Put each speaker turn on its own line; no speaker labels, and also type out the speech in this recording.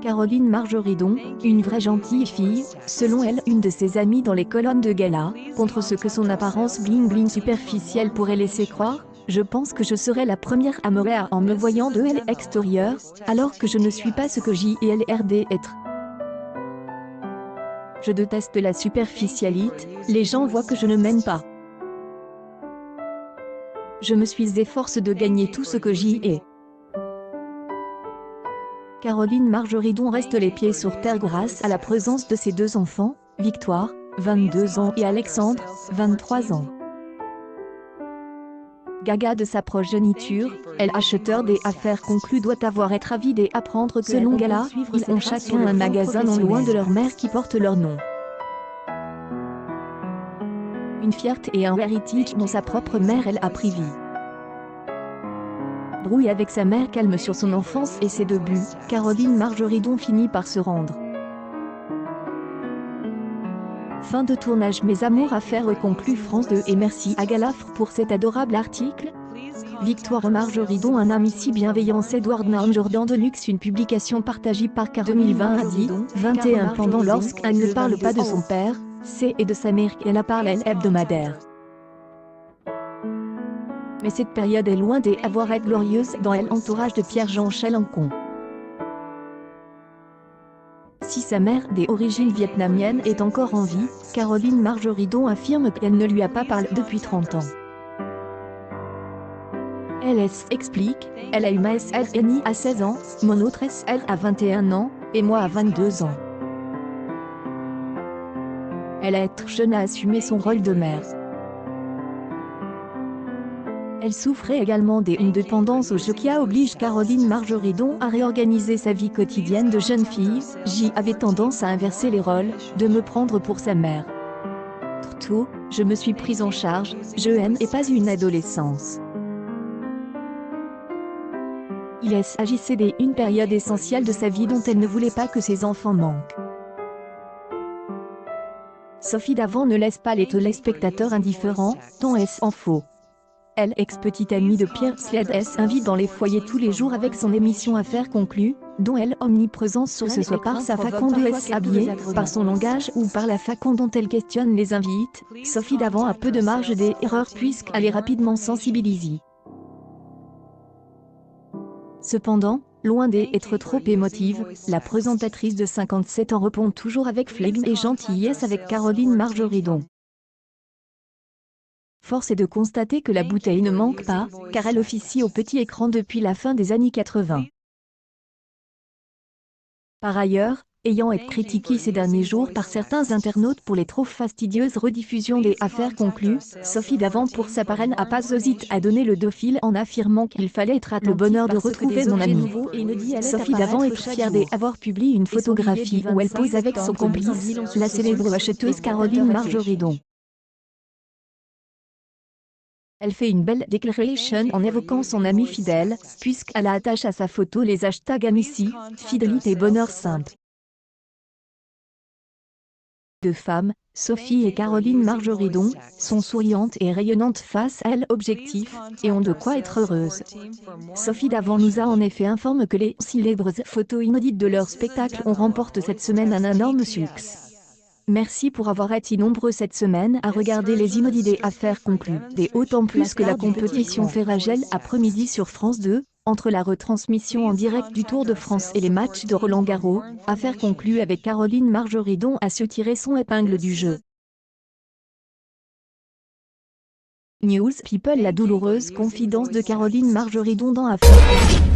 Caroline Marjoridon, une vraie gentille fille, selon elle, une de ses amies dans les colonnes de gala, contre ce que son apparence bling-bling superficielle pourrait laisser croire. Je pense que je serai la première à me rire en me voyant de l'extérieur, alors que je ne suis pas ce que JLRD être. Je déteste la superficialité, les gens voient que je ne m'aime pas. Je me suis efforcé de gagner tout ce que j'y ai. Caroline Marjoridon reste les pieds sur terre grâce à la présence de ses deux enfants, Victoire, 22 ans et Alexandre, 23 ans. Gaga de sa progéniture, elle acheteur des affaires conclues doit être avide et apprendre que selon Gala, ils ont chacun un magasin non loin de leur mère qui porte leur nom. Une fierté et un héritage dont sa propre mère elle a pris vie. Brouille avec sa mère calme sur son enfance et ses débuts, Caroline Marjoridon finit par se rendre. Fin de tournage. Mes amours affaires conclues France 2 et merci à Galafre pour cet adorable article. Victoire Marjoridon, un ami si bienveillant. Edward Naum Jordan de Luxe, une publication partagée par Car 2020 a dit 21 pendant lorsqu'elle ne parle pas de son père, c'est et de sa mère qu'elle a parlé hebdomadaire. Mais cette période est loin d'avoir été glorieuse dans l'entourage de Pierre-Jean Chalencon. Si sa mère, des origines vietnamiennes, est encore en vie, Caroline Marjoridon affirme qu'elle ne lui a pas parlé depuis 30 ans. Elle explique, elle a eu ma SLNI à 16 ans, mon autre SL à 21 ans, et moi à 22 ans. Elle a été jeune à assumer son rôle de mère. Elle souffrait également d'une dépendance aux jeux qui a obligé Caroline Marjoridon à réorganiser sa vie quotidienne de jeune fille. J'y avais tendance à inverser les rôles, de me prendre pour sa mère. Tôt, je me suis prise en charge, je n'ai pas eu une adolescence. Il s'agissait d'une période essentielle de sa vie dont elle ne voulait pas que ses enfants manquent. Sophie Davant ne laisse pas les téléspectateurs indifférents, tant est-ce en faux. Elle, ex-petite amie de Pierre Sled, invite dans les foyers tous les jours avec son émission Affaires conclues, dont elle omniprésente sur ce soit par sa façon de s'habiller, par son langage ou par la façon dont elle questionne les invités. Sophie Davant a peu de marge d'erreur puisqu'elle est rapidement sensibilisée. Cependant, loin d'être trop émotive, la présentatrice de 57 ans répond toujours avec flegme et gentillesse avec Caroline Marjoridon. Force est de constater que la bouteille ne manque pas, car elle officie au petit écran depuis la fin des années 80. Par ailleurs, ayant été critiquée ces derniers jours par certains internautes pour les trop fastidieuses rediffusions des Affaires conclues, Sophie Davant pour sa part n'a pas hésité à donner le dos fil en affirmant qu'il fallait être le bonheur de retrouver mon amie. Sophie Davant est fière d'avoir publié une photographie où elle pose avec son complice, la célèbre acheteuse Caroline Marjoridon. Elle fait une belle déclaration en évoquant son amie fidèle, puisqu'elle attache à sa photo les hashtags amitié, fidélité et bonheur simple. Deux femmes, Sophie et Caroline Marjoridon, sont souriantes et rayonnantes face à l'objectif, et ont de quoi être heureuses. Sophie Davant nous a en effet informé que les célèbres photos inédites de leur spectacle ont remporté cette semaine un énorme succès. Merci pour avoir été nombreux cette semaine à regarder les inédits des Affaires conclues, d'autant plus que la compétition fait rage après-midi sur France 2, entre la retransmission en direct du Tour de France et les matchs de Roland-Garros. Affaires conclues avec Caroline Marjoridon a su tirer son épingle du jeu. News People, la douloureuse confidence de Caroline Marjoridon dans Affaires.